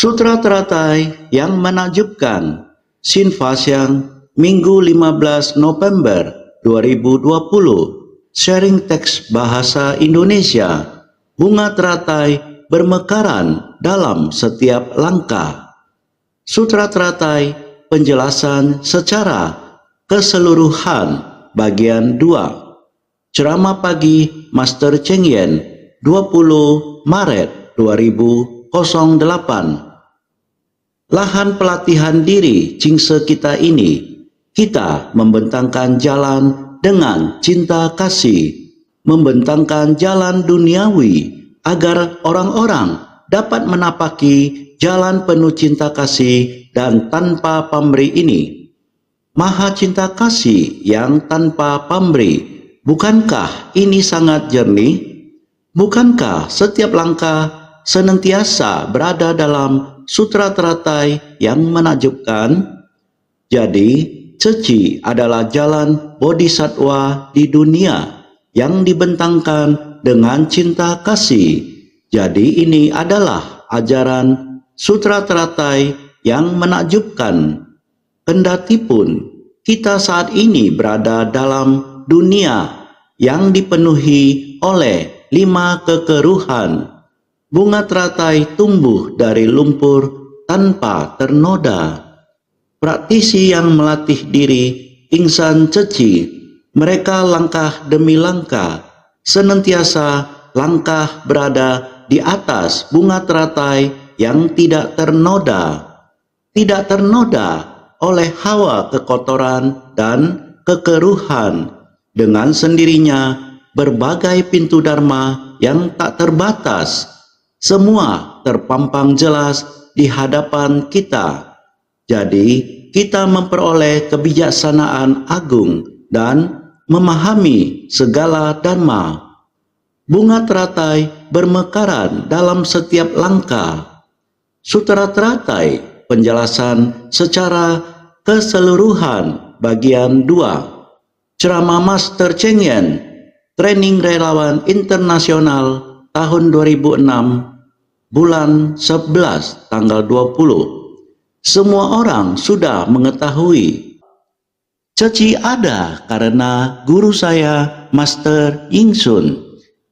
Sutra Teratai yang menakjubkan. Sinfasyang, Minggu 15 November 2020. Sharing teks bahasa Indonesia. Bunga teratai bermekaran dalam setiap langkah. Sutra Teratai, penjelasan secara keseluruhan, bagian 2. Ceramah pagi Master Cheng Yen, 20 Maret 2008. Lahan pelatihan diri Jingse kita ini, kita membentangkan jalan dengan cinta kasih, membentangkan jalan duniawi agar orang-orang dapat menapaki jalan penuh cinta kasih dan tanpa pamrih ini. Maha cinta kasih yang tanpa pamrih, bukankah ini sangat jernih? Bukankah setiap langkah senantiasa berada dalam Sutra Teratai yang menakjubkan? Jadi, Ceci adalah jalan bodhisattva di dunia yang dibentangkan dengan cinta kasih. Jadi ini adalah ajaran Sutra Teratai yang menakjubkan. Kendatipun kita saat ini berada dalam dunia yang dipenuhi oleh 5 kekeruhan, bunga teratai tumbuh dari lumpur tanpa ternoda. Praktisi yang melatih diri, insan ceci, mereka langkah demi langkah, senantiasa langkah berada di atas bunga teratai yang tidak ternoda. Tidak ternoda oleh hawa kekotoran dan kekeruhan. Dengan sendirinya berbagai pintu dharma yang tak terbatas, semua terpampang jelas di hadapan kita. Jadi, kita memperoleh kebijaksanaan agung dan memahami segala dharma. Bunga teratai bermekaran dalam setiap langkah. Sutra Teratai, penjelasan secara keseluruhan, bagian 2. Ceramah Master Cheng Yen, Training Relawan Internasional tahun 2006, bulan 11, tanggal 20. Semua orang sudah mengetahui. Ceci ada karena guru saya, Master Ying Sun.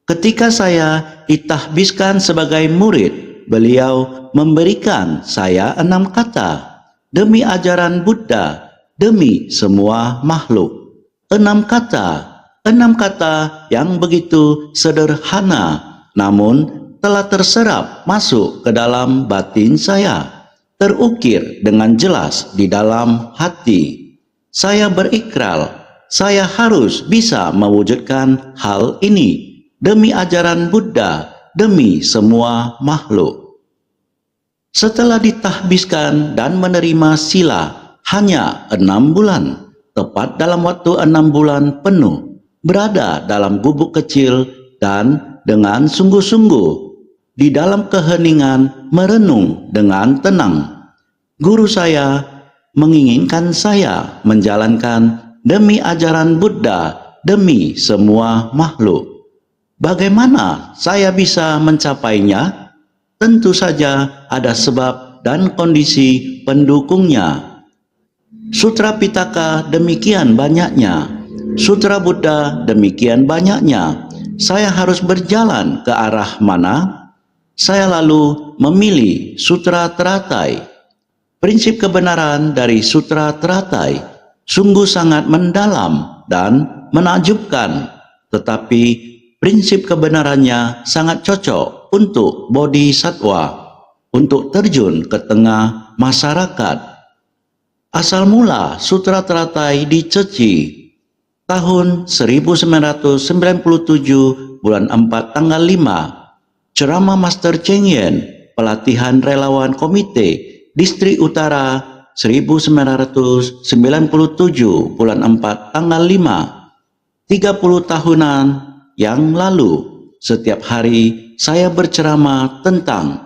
Ketika saya ditahbiskan sebagai murid, beliau memberikan saya 6 kata. Demi ajaran Buddha, demi semua makhluk. 6 kata yang begitu sederhana, namun telah terserap masuk ke dalam batin saya, terukir dengan jelas di dalam hati. Saya berikrar, saya harus bisa mewujudkan hal ini demi ajaran Buddha, demi semua makhluk. Setelah ditahbiskan dan menerima sila hanya 6 bulan, tepat dalam waktu 6 bulan penuh, berada dalam gubuk kecil dan dengan sungguh-sungguh di dalam keheningan merenung dengan tenang. Guru saya menginginkan saya menjalankan demi ajaran Buddha, demi semua makhluk. Bagaimana saya bisa mencapainya? Tentu saja ada sebab dan kondisi pendukungnya. Sutra Pitaka demikian banyaknya, Sutra Buddha demikian banyaknya. Saya harus berjalan ke arah mana? Saya lalu memilih Sutra Teratai. Prinsip kebenaran dari Sutra Teratai sungguh sangat mendalam dan menakjubkan, tetapi prinsip kebenarannya sangat cocok untuk bodhisattva, untuk terjun ke tengah masyarakat. Asal mula Sutra Teratai di Ceci tahun 1997 bulan 4 tanggal 5. Ceramah Master Cheng Yen, pelatihan relawan komite Distrik Utara 1997 bulan 4 tanggal 5. 30 tahunan yang lalu, setiap hari saya berceramah tentang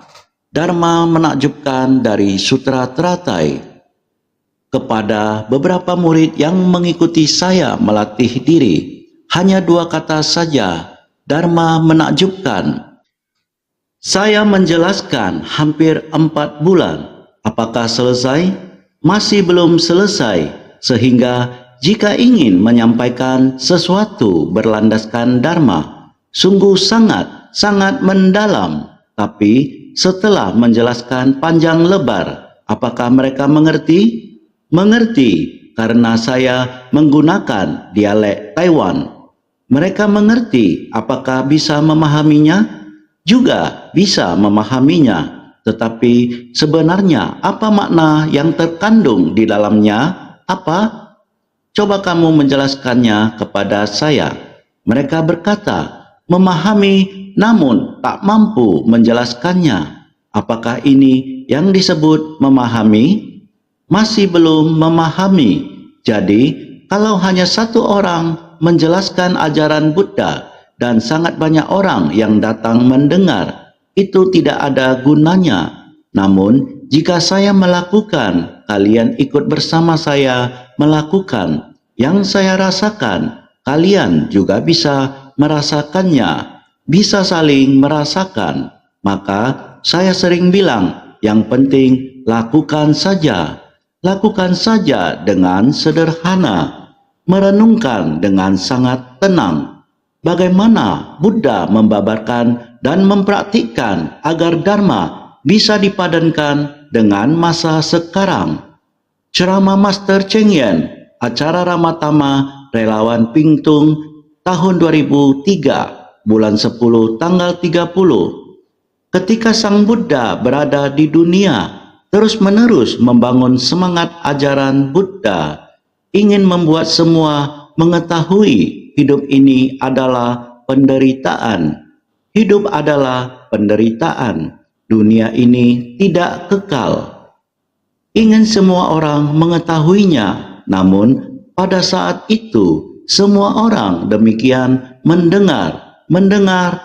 Dharma menakjubkan dari Sutra Teratai kepada beberapa murid yang mengikuti saya melatih diri. Hanya 2 kata saja, Dharma menakjubkan. Saya menjelaskan hampir 4 bulan. Apakah selesai? Masih belum selesai, sehingga jika ingin menyampaikan sesuatu berlandaskan Dharma, sungguh sangat mendalam. Tapi setelah menjelaskan panjang lebar, apakah mereka mengerti? Mengerti karena saya menggunakan dialek Taiwan. Mereka mengerti, apakah bisa memahaminya? Juga bisa memahaminya, tetapi sebenarnya apa makna yang terkandung di dalamnya? Apa? Coba kamu menjelaskannya kepada saya. Mereka berkata, memahami namun tak mampu menjelaskannya. Apakah ini yang disebut memahami? Masih belum memahami. Jadi, kalau hanya satu orang menjelaskan ajaran Buddha dan sangat banyak orang yang datang mendengar, itu tidak ada gunanya. Namun, jika saya melakukan, kalian ikut bersama saya melakukan. Yang saya rasakan, kalian juga bisa merasakannya, bisa saling merasakan. Maka saya sering bilang, yang penting lakukan saja. Lakukan saja dengan sederhana, merenungkan dengan sangat tenang. Bagaimana Buddha membabarkan dan mempraktikkan agar Dharma bisa dipadankan dengan masa sekarang. Ceramah Master Cheng Yen, acara Ramatama Relawan Pingtung tahun 2003, bulan 10 tanggal 30. Ketika Sang Buddha berada di dunia, terus-menerus membangun semangat ajaran Buddha, ingin membuat semua mengetahui hidup ini adalah penderitaan. Hidup adalah penderitaan. Dunia ini tidak kekal. Ingin semua orang mengetahuinya, namun pada saat itu semua orang demikian mendengar,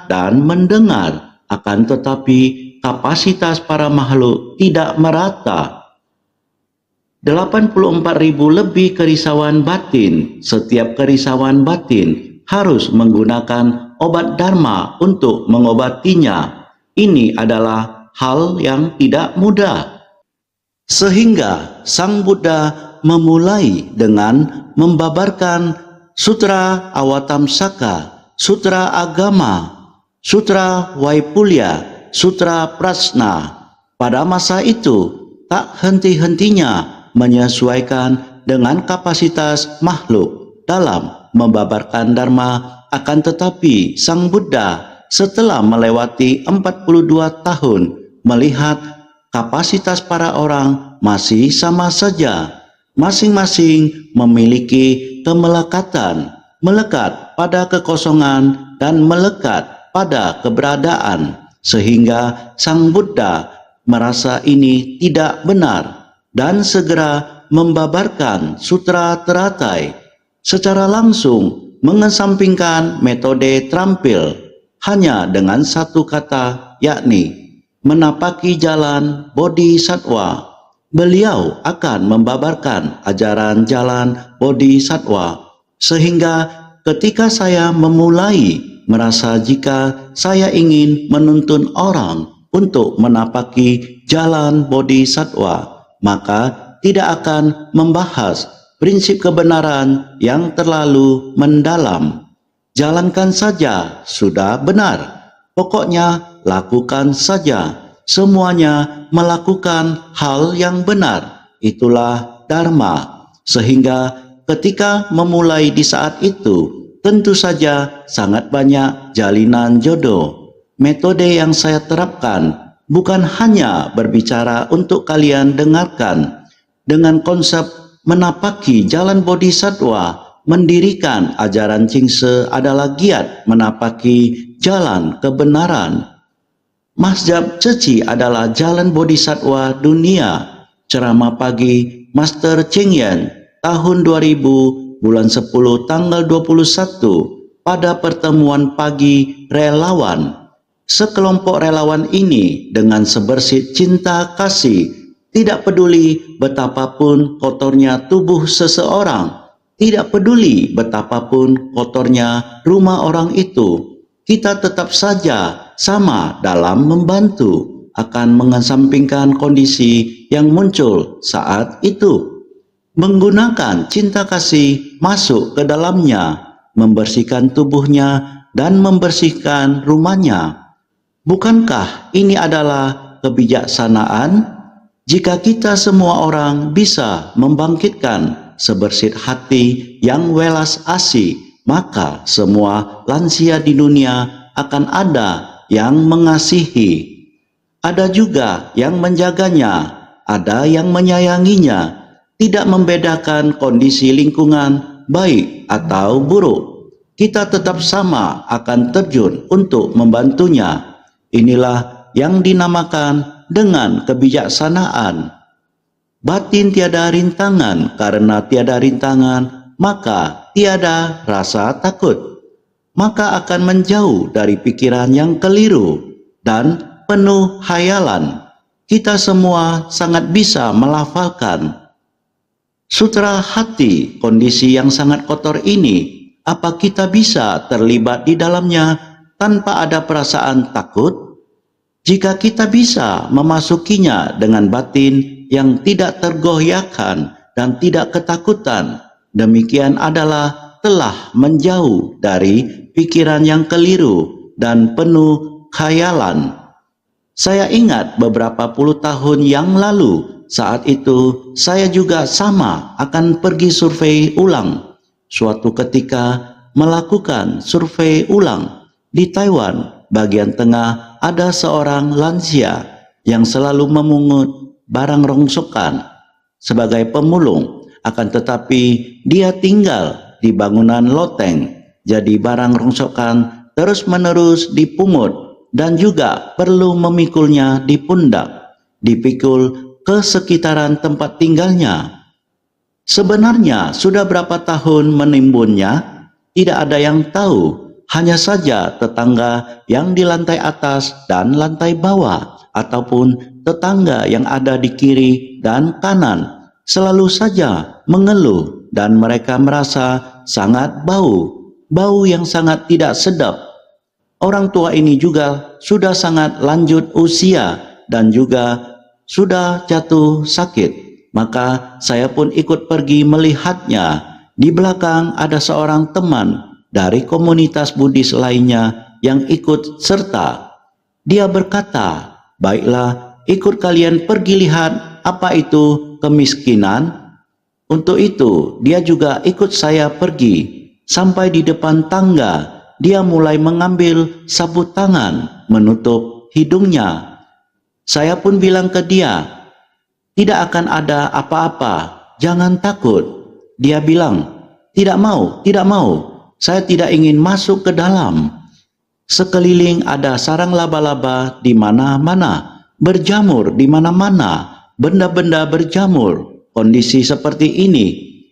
dan mendengar. Akan tetapi kapasitas para makhluk tidak merata. 84.000 lebih kerisauan batin. Setiap kerisauan batin harus menggunakan obat Dharma untuk mengobatinya. Ini adalah hal yang tidak mudah. Sehingga Sang Buddha memulai dengan membabarkan Sutra Awatamsaka, Sutra Agama, Sutra Waipulya, Sutra Prajna. Pada masa itu tak henti-hentinya menyesuaikan dengan kapasitas makhluk dalam membabarkan Dharma. Akan tetapi Sang Buddha setelah melewati 42 tahun melihat kapasitas para orang masih sama saja. Masing-masing memiliki kemelekatan, melekat pada kekosongan dan melekat pada keberadaan, sehingga Sang Buddha merasa ini tidak benar dan segera membabarkan Sutra Teratai. Secara langsung mengesampingkan metode terampil hanya dengan satu kata, yakni menapaki jalan Bodhisattva. Beliau akan membabarkan ajaran jalan Bodhisattva, sehingga ketika saya memulai merasa jika saya ingin menuntun orang untuk menapaki jalan Bodhisattva, maka tidak akan membahas prinsip kebenaran yang terlalu mendalam. Jalankan saja, sudah benar. Pokoknya lakukan saja. Semuanya melakukan hal yang benar. Itulah Dharma. Sehingga ketika memulai di saat itu, tentu saja sangat banyak jalinan jodoh. Metode yang saya terapkan bukan hanya berbicara untuk kalian dengarkan. Dengan konsep menapaki jalan Bodhisattva, mendirikan ajaran Jingse adalah giat menapaki jalan kebenaran. Mazhab Ceci adalah jalan Bodhisattva dunia. Ceramah pagi Master Cheng Yen tahun 2000 bulan 10 tanggal 21 pada pertemuan pagi relawan. Sekelompok relawan ini dengan sebersih cinta kasih, tidak peduli betapapun kotornya tubuh seseorang, tidak peduli betapapun kotornya rumah orang itu, kita tetap saja sama dalam membantu akan mengesampingkan kondisi yang muncul saat itu. Menggunakan cinta kasih masuk ke dalamnya, membersihkan tubuhnya dan membersihkan rumahnya. Bukankah ini adalah kebijaksanaan? Jika kita semua orang bisa membangkitkan sebersih hati yang welas asih, maka semua lansia di dunia akan ada yang mengasihi. Ada juga yang menjaganya, ada yang menyayanginya, tidak membedakan kondisi lingkungan baik atau buruk. Kita tetap sama akan terjun untuk membantunya. Inilah yang dinamakan dengan kebijaksanaan. Batin tiada rintangan, karena tiada rintangan, maka tiada rasa takut. Maka akan menjauh dari pikiran yang keliru dan penuh khayalan. Kita semua sangat bisa melafalkan sutra hati. Kondisi yang sangat kotor ini, apa kita bisa terlibat di dalamnya tanpa ada perasaan takut? Jika kita bisa memasukinya dengan batin yang tidak tergoyahkan dan tidak ketakutan, demikian adalah telah menjauh dari pikiran yang keliru dan penuh khayalan. Saya ingat beberapa puluh tahun yang lalu, saat itu saya juga sama akan pergi survei ulang. Suatu ketika melakukan survei ulang di Taiwan, bagian tengah ada seorang lansia yang selalu memungut barang rongsokan sebagai pemulung, akan tetapi dia tinggal di bangunan loteng, jadi barang rongsokan terus-menerus dipungut dan juga perlu memikulnya di pundak, dipikul ke sekitaran tempat tinggalnya. Sebenarnya sudah berapa tahun menimbunnya, tidak ada yang tahu, hanya saja tetangga yang di lantai atas dan lantai bawah, ataupun tetangga yang ada di kiri dan kanan, selalu saja mengeluh dan mereka merasa sangat bau yang sangat tidak sedap. Orang tua ini juga sudah sangat lanjut usia dan juga sudah jatuh sakit. Maka saya pun ikut pergi melihatnya. Di belakang ada seorang teman dari komunitas Buddhis lainnya yang ikut serta. Dia berkata, "Baiklah, ikut kalian pergi lihat apa itu kemiskinan." Untuk itu, dia juga ikut saya pergi. Sampai di depan tangga, dia mulai mengambil sabut tangan, menutup hidungnya. Saya pun bilang ke dia, "Tidak akan ada apa-apa, jangan takut." Dia bilang, tidak mau, saya tidak ingin masuk ke dalam. Sekeliling ada sarang laba-laba di mana-mana, berjamur di mana-mana, benda-benda berjamur. Kondisi seperti ini,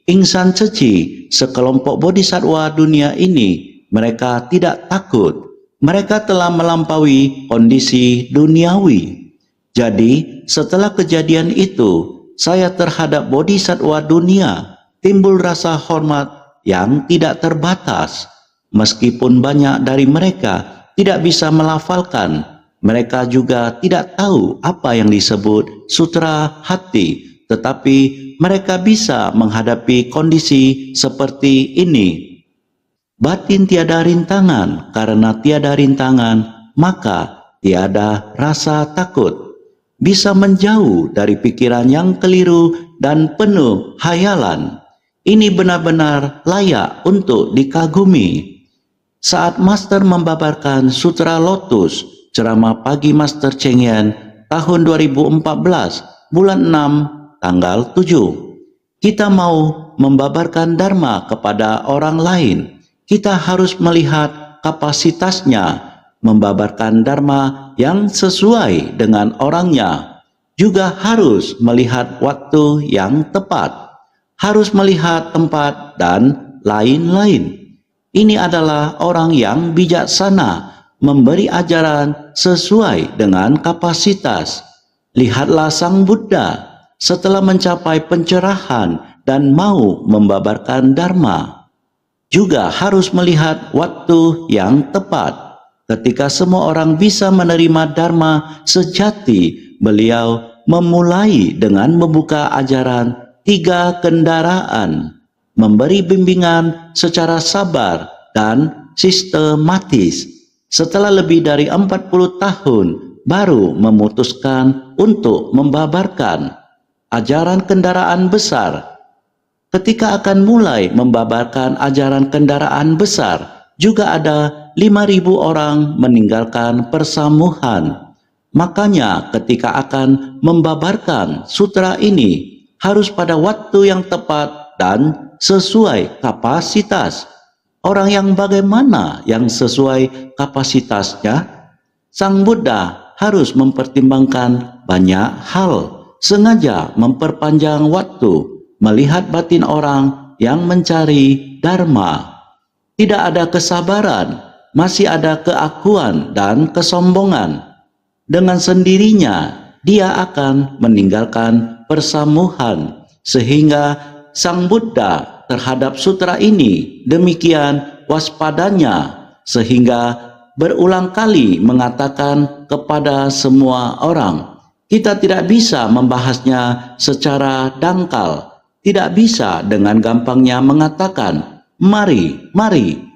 Insan Ceci, sekelompok bodhisatwa dunia ini, mereka tidak takut. Mereka telah melampaui kondisi duniawi. Jadi, setelah kejadian itu, saya terhadap bodhisatwa dunia timbul rasa hormat yang tidak terbatas. Meskipun banyak dari mereka tidak bisa melafalkan, mereka juga tidak tahu apa yang disebut sutra hati, tetapi mereka bisa menghadapi kondisi seperti ini. Batin tiada rintangan, karena tiada rintangan, maka tiada rasa takut. Bisa menjauh dari pikiran yang keliru dan penuh khayalan. Ini benar-benar layak untuk dikagumi. Saat Master membabarkan Sutra Lotus, ceramah pagi Master Cheng Yen tahun 2014, bulan 6, tanggal 7. Kita mau membabarkan Dharma kepada orang lain. Kita harus melihat kapasitasnya, membabarkan Dharma yang sesuai dengan orangnya. Juga harus melihat waktu yang tepat, harus melihat tempat dan lain-lain. Ini adalah orang yang bijaksana, memberi ajaran sesuai dengan kapasitas. Lihatlah Sang Buddha setelah mencapai pencerahan dan mau membabarkan Dharma. Juga harus melihat waktu yang tepat. Ketika semua orang bisa menerima Dharma sejati, beliau memulai dengan membuka ajaran 3 kendaraan, memberi bimbingan secara sabar dan sistematis. Setelah lebih dari 40 tahun, baru memutuskan untuk membabarkan ajaran kendaraan besar. Ketika akan mulai membabarkan ajaran kendaraan besar, juga ada 5.000 orang meninggalkan persamuhan. Makanya ketika akan membabarkan sutra ini, harus pada waktu yang tepat dan sesuai kapasitas. Orang yang bagaimana yang sesuai kapasitasnya? Sang Buddha harus mempertimbangkan banyak hal, sengaja memperpanjang waktu, melihat batin orang yang mencari Dharma. Tidak ada kesabaran, masih ada keakuan dan kesombongan. Dengan sendirinya, dia akan meninggalkan persamuhan, sehingga Sang Buddha terhadap sutra ini demikian waspadanya, sehingga berulang kali mengatakan kepada semua orang, kita tidak bisa membahasnya secara dangkal. Tidak bisa dengan gampangnya mengatakan, mari,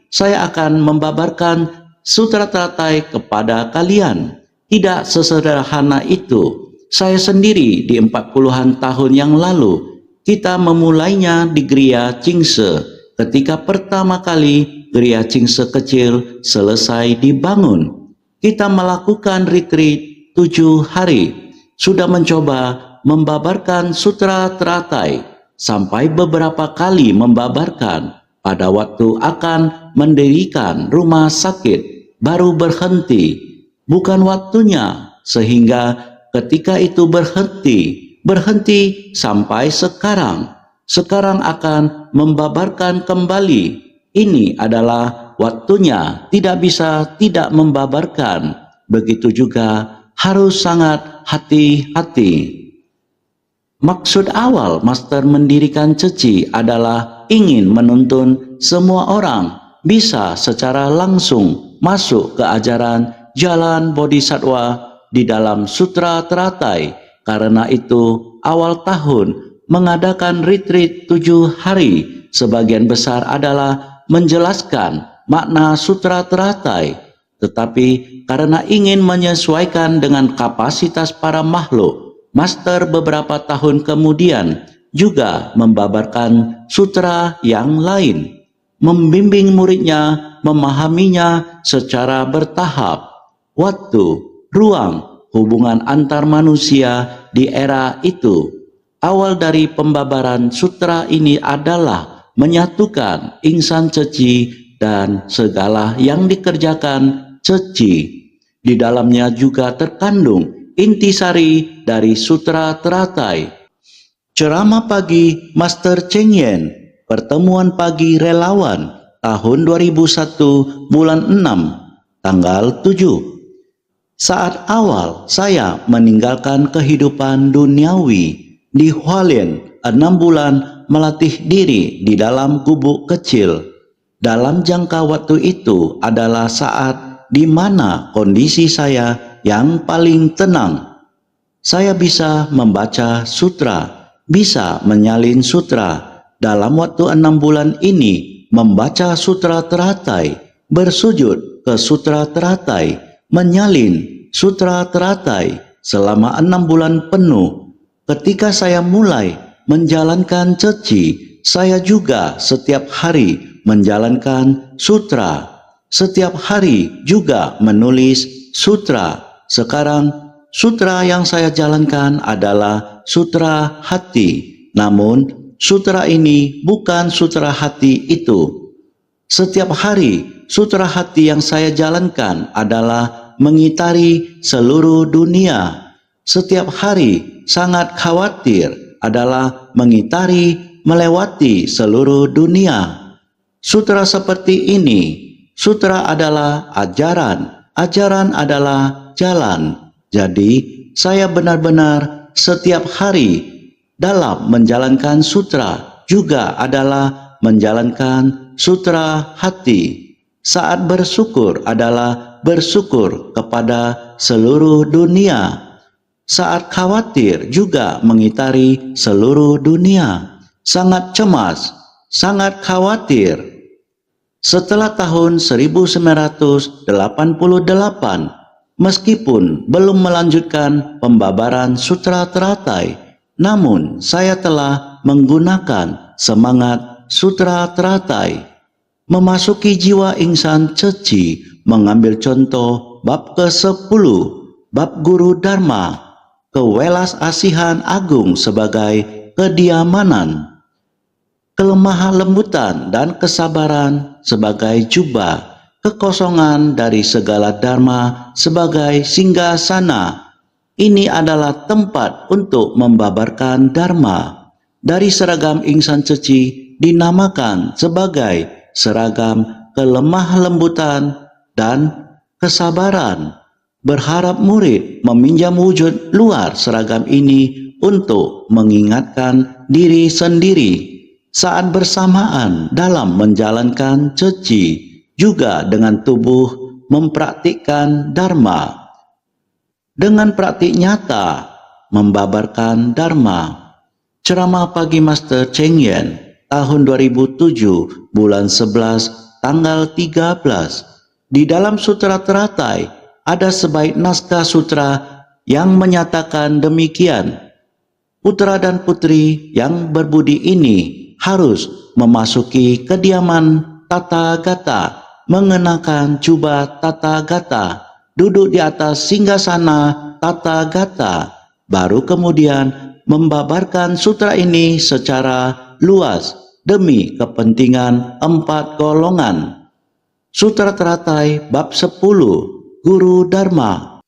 saya akan membabarkan sutra teratai kepada kalian. Tidak sesederhana itu. Saya sendiri di 40-an tahun yang lalu, kita memulainya di Gria Chingse. Ketika pertama kali Gria Chingse kecil selesai dibangun, kita melakukan retreat 7 hari. Sudah mencoba membabarkan sutra teratai, sampai beberapa kali membabarkan. Pada waktu akan mendirikan rumah sakit, baru berhenti. Bukan waktunya, sehingga ketika itu berhenti sampai sekarang. Sekarang akan membabarkan kembali. Ini adalah waktunya, tidak bisa tidak membabarkan. Begitu juga harus sangat hati-hati. Maksud awal Master mendirikan Ceci adalah ingin menuntun semua orang bisa secara langsung masuk ke ajaran jalan Bodhisattva di dalam Sutra Teratai. Karena itu awal tahun mengadakan retreat 7 hari. Sebagian besar adalah menjelaskan makna Sutra Teratai. Tetapi karena ingin menyesuaikan dengan kapasitas para makhluk, Master beberapa tahun kemudian juga membabarkan sutra yang lain, membimbing muridnya memahaminya secara bertahap. Waktu, ruang, hubungan antar manusia di era itu. Awal dari pembabaran sutra ini adalah menyatukan insan Ceci dan segala yang dikerjakan Ceci. Di dalamnya juga terkandung intisari dari Sutra Teratai. Ceramah pagi Master Cheng Yen, pertemuan pagi relawan tahun 2001 bulan 6 tanggal 7. Saat awal saya meninggalkan kehidupan duniawi di Hualien, 6 bulan melatih diri di dalam gubuk kecil. Dalam jangka waktu itu adalah saat di mana kondisi saya yang paling tenang. Saya bisa membaca sutra, bisa menyalin sutra. Dalam waktu 6 bulan ini, membaca sutra teratai, bersujud ke sutra teratai, menyalin sutra teratai selama 6 bulan penuh. Ketika saya mulai menjalankan Ceci, saya juga setiap hari menjalankan sutra. Setiap hari juga menulis sutra. Sekarang sutra yang saya jalankan adalah sutra hati. Namun sutra ini bukan sutra hati itu. Setiap hari sutra hati yang saya jalankan adalah mengitari seluruh dunia. Setiap hari sangat khawatir adalah mengitari melewati seluruh dunia. Sutra seperti ini, sutra adalah ajaran, ajaran adalah jalan. Jadi saya benar-benar setiap hari dalam menjalankan sutra juga adalah menjalankan sutra hati. Saat bersyukur adalah bersyukur kepada seluruh dunia. Saat khawatir juga mengitari seluruh dunia. Sangat cemas, sangat khawatir. Setelah tahun 1988, meskipun belum melanjutkan pembabaran sutra teratai, namun saya telah menggunakan semangat sutra teratai. Memasuki jiwa insan ceci, mengambil contoh bab ke-10, bab Guru Dharma, kewelas asihan agung sebagai kediamanan, kelemah lembutan dan kesabaran sebagai jubah, kekosongan dari segala dharma sebagai singgasana. Ini adalah tempat untuk membabarkan dharma. Dari seragam insan ceci dinamakan sebagai seragam kelemah lembutan dan kesabaran. Berharap murid meminjam wujud luar seragam ini untuk mengingatkan diri sendiri saat bersamaan dalam menjalankan ceci, juga dengan tubuh mempraktikkan dharma. Dengan praktik nyata membabarkan dharma. Ceramah pagi Master Cheng Yen tahun 2007 bulan 11 tanggal 13. Di dalam sutra teratai ada sebaik naskah sutra yang menyatakan demikian. Putra dan putri yang berbudi ini harus memasuki kediaman Tathagata, mengenakan jubah Tathagata, duduk di atas singgasana Tathagata, baru kemudian membabarkan sutra ini secara luas demi kepentingan 4 golongan. Sutra teratai bab 10, Guru Dharma.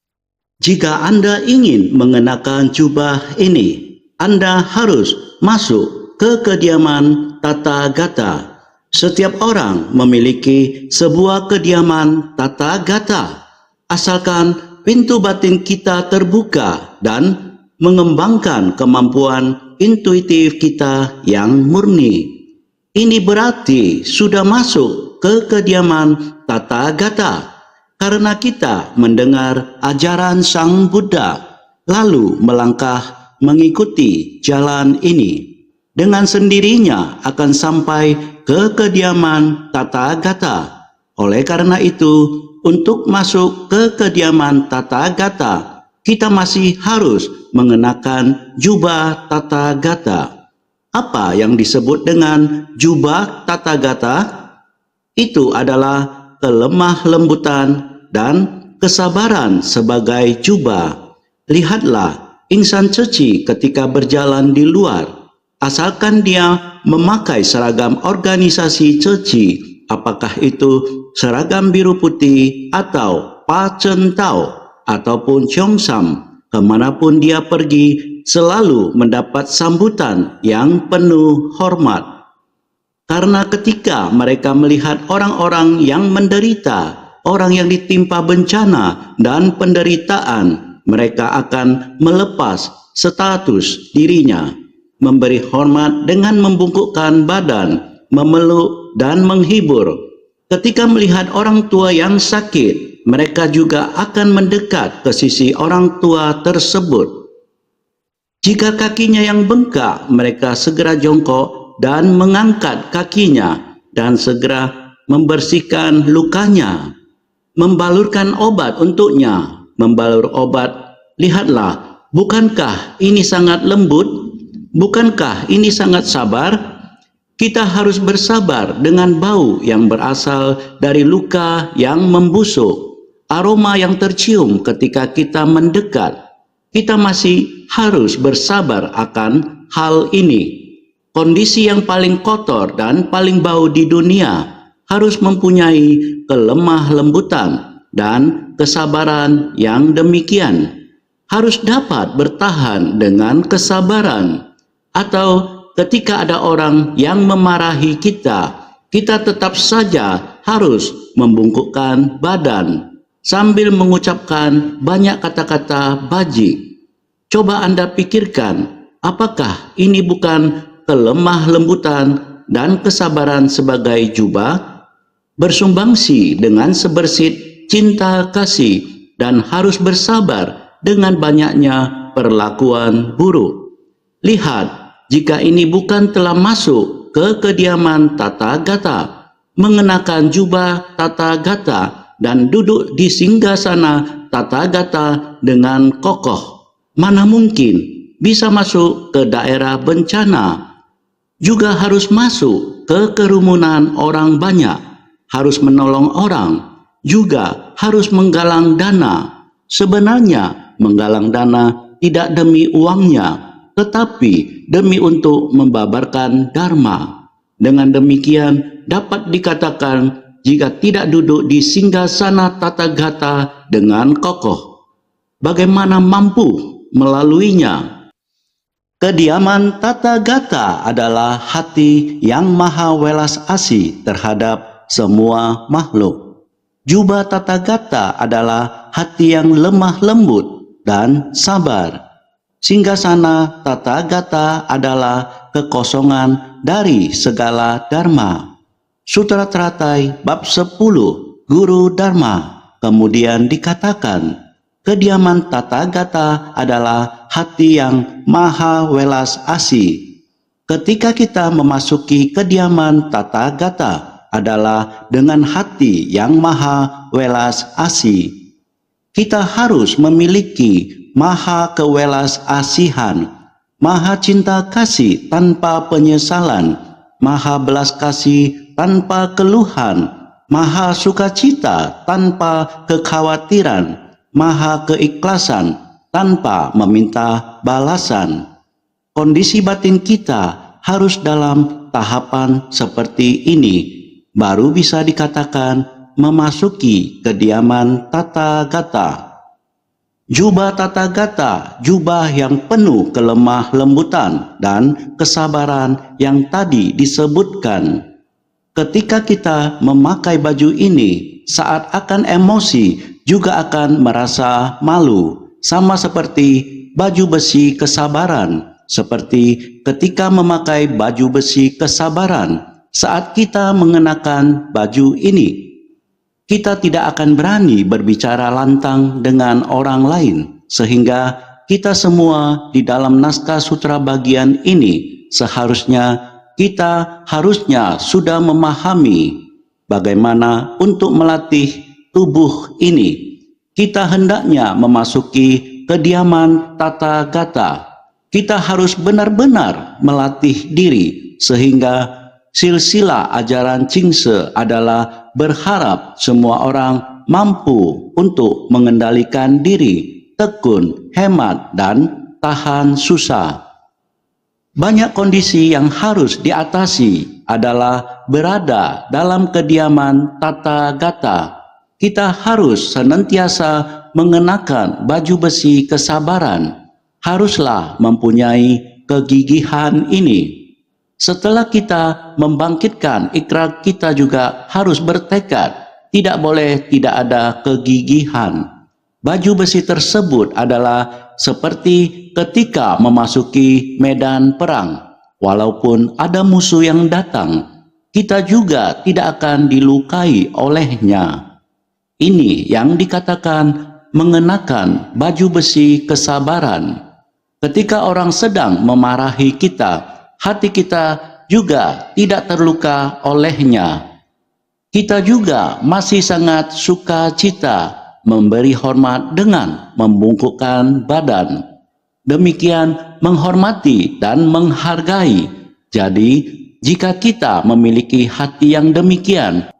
Jika Anda ingin mengenakan jubah ini, Anda harus masuk ke kediaman Tathagata. Setiap orang memiliki sebuah kediaman Tathagata, asalkan pintu batin kita terbuka dan mengembangkan kemampuan intuitif kita yang murni. Ini berarti sudah masuk ke kediaman Tathagata. Karena kita mendengar ajaran Sang Buddha, lalu melangkah mengikuti jalan ini, dengan sendirinya akan sampai ke kediaman Tathagata. Oleh karena itu, untuk masuk ke kediaman Tathagata, kita masih harus mengenakan jubah Tathagata. Apa yang disebut dengan jubah Tathagata? Itu adalah kelemah lembutan dan kesabaran sebagai jubah. Lihatlah insan ceci ketika berjalan di luar. Asalkan dia memakai seragam organisasi ceci, apakah itu seragam biru putih atau Pa Chen Tao ataupun Cheongsam, kemanapun dia pergi selalu mendapat sambutan yang penuh hormat. Karena ketika mereka melihat orang-orang yang menderita, orang yang ditimpa bencana dan penderitaan, mereka akan melepas status dirinya, memberi hormat dengan membungkukkan badan, memeluk dan menghibur. Ketika melihat orang tua yang sakit, mereka juga akan mendekat ke sisi orang tua tersebut. Jika kakinya yang bengkak, mereka segera jongkok dan mengangkat kakinya dan segera membersihkan lukanya, membalurkan obat untuknya, membalur obat. Lihatlah, bukankah ini sangat lembut? Bukankah ini sangat sabar? Kita harus bersabar dengan bau yang berasal dari luka yang membusuk, aroma yang tercium ketika kita mendekat. Kita masih harus bersabar akan hal ini. Kondisi yang paling kotor dan paling bau di dunia harus mempunyai kelemah lembutan dan kesabaran yang demikian. Harus dapat bertahan dengan kesabaran. Atau ketika ada orang yang memarahi kita, kita tetap saja harus membungkukkan badan sambil mengucapkan banyak kata-kata bajik. Coba Anda pikirkan, apakah ini bukan kelemah lembutan dan kesabaran sebagai jubah? Bersumbangsi dengan sebersit cinta kasih, dan harus bersabar dengan banyaknya perlakuan buruk. Lihat, jika ini bukan telah masuk ke kediaman tata gata, mengenakan jubah tata gata, dan duduk di singgasana tata gata dengan kokoh, mana mungkin bisa masuk ke daerah bencana. Juga harus masuk ke kerumunan orang banyak, harus menolong orang, juga harus menggalang dana. Sebenarnya menggalang dana tidak demi uangnya, tetapi demi untuk membabarkan dharma. Dengan demikian dapat dikatakan jika tidak duduk di singgasana tata gata dengan kokoh, bagaimana mampu melaluinya? Kediaman tata gata adalah hati yang maha welas asih terhadap semua makhluk. Jubah tata gata adalah hati yang lemah lembut dan sabar. Singgasana tata gata adalah kekosongan dari segala dharma. Sutra Teratai bab 10 Guru Dharma kemudian dikatakan, kediaman tata gata adalah hati yang maha welas asih. Ketika kita memasuki kediaman tata gata adalah dengan hati yang maha welas asih. Kita harus memiliki maha kewelas asihan, maha cinta kasih tanpa penyesalan, maha belas kasih tanpa keluhan, maha sukacita tanpa kekhawatiran, maha keikhlasan tanpa meminta balasan. Kondisi batin kita harus dalam tahapan seperti ini, baru bisa dikatakan memasuki kediaman tata gata. Jubah tata gata, jubah yang penuh kelemah lembutan dan kesabaran yang tadi disebutkan. Ketika kita memakai baju ini, saat akan emosi juga akan merasa malu, sama seperti baju besi kesabaran. Seperti ketika memakai baju besi kesabaran, saat kita mengenakan baju ini, kita tidak akan berani berbicara lantang dengan orang lain, sehingga kita semua di dalam naskah sutra bagian ini kita harusnya sudah memahami bagaimana untuk melatih tubuh ini. Kita hendaknya memasuki kediaman tata gata. Kita harus benar-benar melatih diri sehingga silsilah ajaran Chingse adalah berharap semua orang mampu untuk mengendalikan diri, tekun, hemat, dan tahan susah. Banyak kondisi yang harus diatasi adalah berada dalam kediaman tata gata. Kita harus senantiasa mengenakan baju besi kesabaran. Haruslah mempunyai kegigihan ini. Setelah kita membangkitkan ikrar, kita juga harus bertekad, tidak boleh tidak ada kegigihan. Baju besi tersebut adalah seperti ketika memasuki medan perang. Walaupun ada musuh yang datang, kita juga tidak akan dilukai olehnya. Ini yang dikatakan mengenakan baju besi kesabaran. Ketika orang sedang memarahi kita, hati kita juga tidak terluka olehnya. Kita juga masih sangat sukacita memberi hormat dengan membungkukkan badan. Demikian menghormati dan menghargai. Jadi, jika kita memiliki hati yang demikian,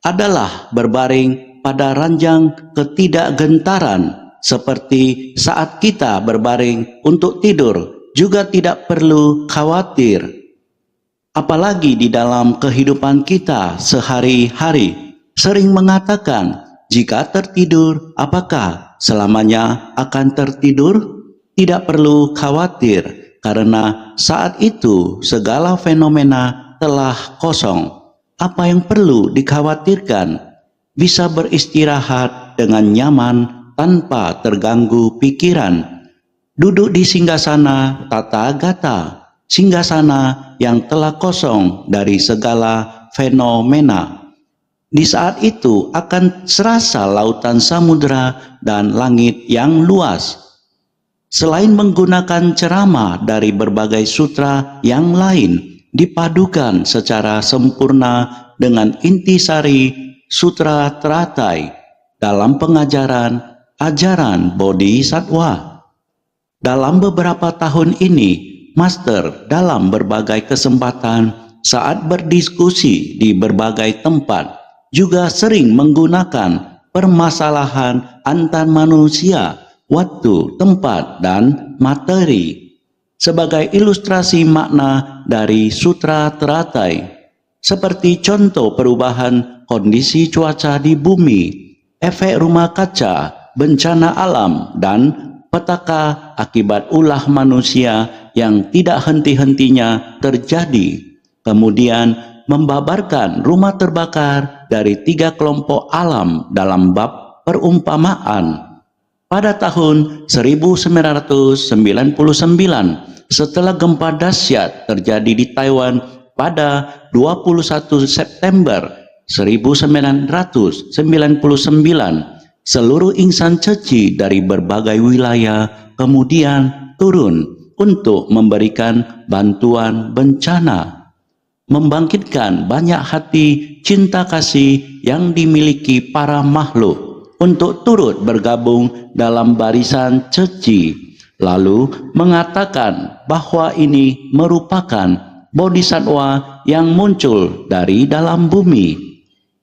adalah berbaring pada ranjang ketidakgentaran, seperti saat kita berbaring untuk tidur, juga tidak perlu khawatir. Apalagi di dalam kehidupan kita sehari-hari, sering mengatakan, jika tertidur, apakah selamanya akan tertidur? Tidak perlu khawatir, karena saat itu segala fenomena telah kosong. Apa yang perlu dikhawatirkan? Bisa beristirahat dengan nyaman tanpa terganggu pikiran. Duduk di singgasana tata gata, singgasana yang telah kosong dari segala fenomena. Di saat itu akan serasa lautan samudera dan langit yang luas. Selain menggunakan ceramah dari berbagai sutra yang lain, dipadukan secara sempurna dengan intisari sutra teratai dalam pengajaran ajaran Bodhisattva. Dalam beberapa tahun ini, Master dalam berbagai kesempatan saat berdiskusi di berbagai tempat juga sering menggunakan permasalahan antar manusia, waktu, tempat, dan materi sebagai ilustrasi makna dari sutra teratai, seperti contoh perubahan kondisi cuaca di bumi, efek rumah kaca, bencana alam, dan petaka akibat ulah manusia yang tidak henti-hentinya terjadi. Kemudian membabarkan rumah terbakar dari 3 kelompok alam dalam bab perumpamaan. Pada tahun 1999, setelah gempa dahsyat terjadi di Taiwan pada 21 September 1999, seluruh insan ceci dari berbagai wilayah kemudian turun untuk memberikan bantuan bencana, membangkitkan banyak hati cinta kasih yang dimiliki para makhluk untuk turut bergabung dalam barisan ceci, lalu mengatakan bahwa ini merupakan bodhisattva yang muncul dari dalam bumi.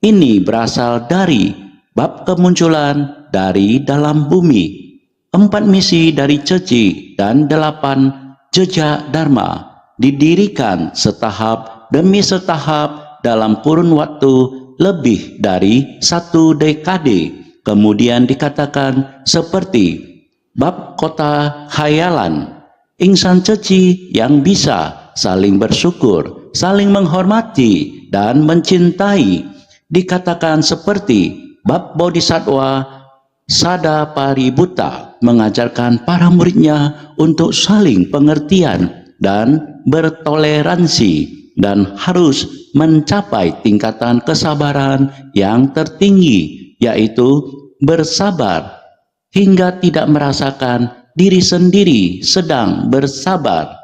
Ini berasal dari bab kemunculan dari dalam bumi, 4 misi dari ceci, dan 8 jejak dharma didirikan setahap demi setahap dalam kurun waktu lebih dari 1 dekade. Kemudian dikatakan seperti bab kota khayalan, insan ceci yang bisa saling bersyukur, saling menghormati, dan mencintai. Dikatakan seperti bab Bodhisattva Sadapaributta mengajarkan para muridnya untuk saling pengertian dan bertoleransi dan harus mencapai tingkatan kesabaran yang tertinggi, yaitu bersabar hingga tidak merasakan diri sendiri sedang bersabar.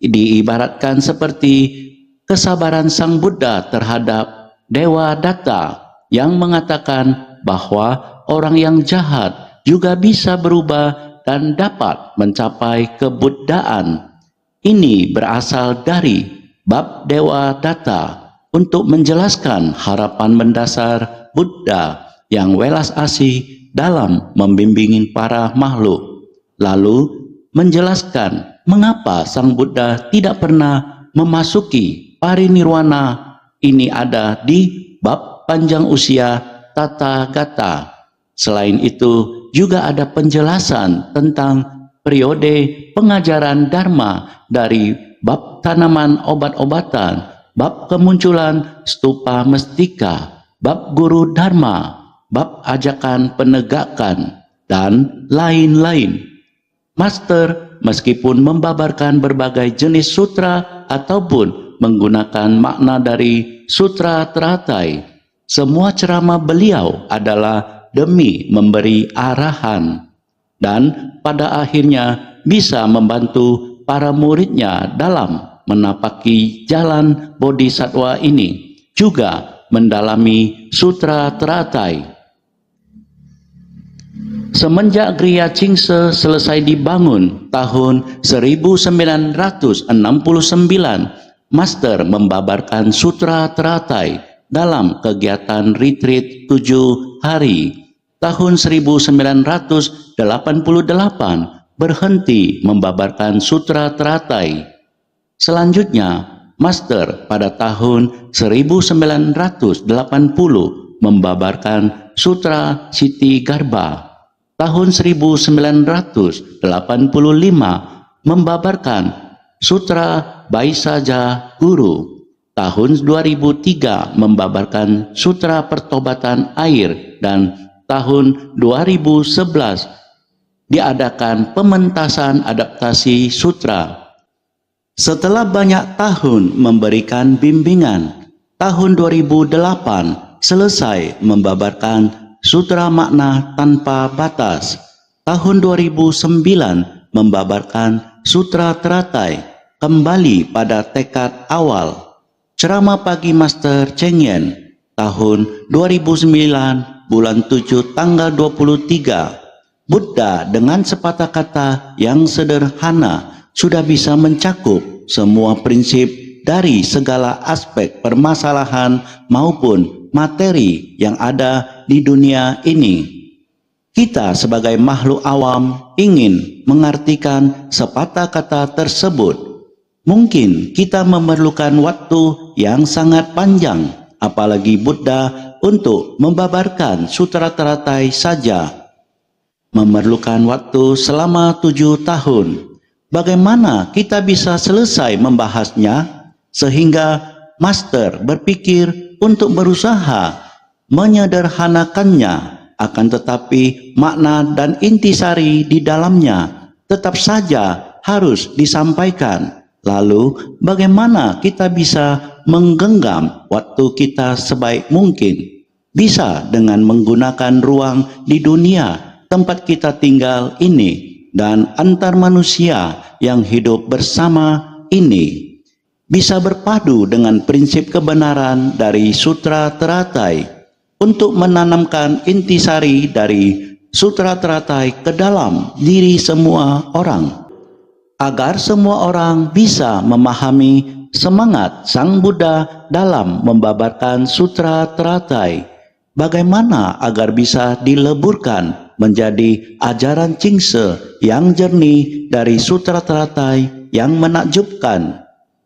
Diibaratkan seperti kesabaran Sang Buddha terhadap Dewa Datta yang mengatakan bahwa orang yang jahat juga bisa berubah dan dapat mencapai kebuddhaan. Ini berasal dari bab Dewa Datta untuk menjelaskan harapan mendasar Buddha yang welas asih dalam membimbing para makhluk, lalu menjelaskan mengapa Sang Buddha tidak pernah memasuki parinirwana. Ini ada di bab panjang usia Tathagata. Selain itu, juga ada penjelasan tentang periode pengajaran Dharma dari bab tanaman obat-obatan, bab kemunculan stupa mestika, bab guru Dharma, bab ajakan penegakan, dan lain-lain. Master meskipun membabarkan berbagai jenis sutra ataupun menggunakan makna dari sutra teratai, semua ceramah beliau adalah demi memberi arahan dan pada akhirnya bisa membantu para muridnya dalam menapaki jalan bodhisattva ini, juga mendalami sutra teratai. Semenjak Griya Chingse selesai dibangun tahun 1969, Master membabarkan sutra teratai dalam kegiatan retreat 7 hari. Tahun 1988 berhenti membabarkan sutra teratai. Selanjutnya, Master pada tahun 1980 membabarkan sutra Siti Garbha. Tahun 1985 membabarkan sutra Baisaja Guru. Tahun 2003 membabarkan sutra pertobatan air, dan tahun 2011 diadakan pementasan adaptasi sutra. Setelah banyak tahun memberikan bimbingan, tahun 2008 selesai membabarkan Sutra Makna Tanpa Batas. Tahun 2009 membabarkan Sutra Teratai, kembali pada tekad awal. Ceramah pagi Master Cheng Yen, tahun 2009, bulan 7 tanggal 23. Buddha dengan sepatah kata yang sederhana sudah bisa mencakup semua prinsip dari segala aspek permasalahan maupun materi yang ada di dunia ini. Kita sebagai makhluk awam ingin mengartikan sepatah kata tersebut. Mungkin kita memerlukan waktu yang sangat panjang, apalagi Buddha untuk membabarkan Sutra Teratai saja memerlukan waktu selama 7 tahun. Bagaimana kita bisa selesai membahasnya sehingga Master berpikir untuk berusaha menyederhanakannya, akan tetapi makna dan intisari di dalamnya tetap saja harus disampaikan. Lalu bagaimana kita bisa menggenggam waktu kita sebaik mungkin? Bisa dengan menggunakan ruang di dunia tempat kita tinggal ini dan antar manusia yang hidup bersama ini. Bisa berpadu dengan prinsip kebenaran dari Sutra Teratai untuk menanamkan intisari dari Sutra Teratai ke dalam diri semua orang, agar semua orang bisa memahami semangat Sang Buddha dalam membabarkan Sutra Teratai. Bagaimana agar bisa dileburkan menjadi ajaran Cingse yang jernih dari Sutra Teratai yang menakjubkan.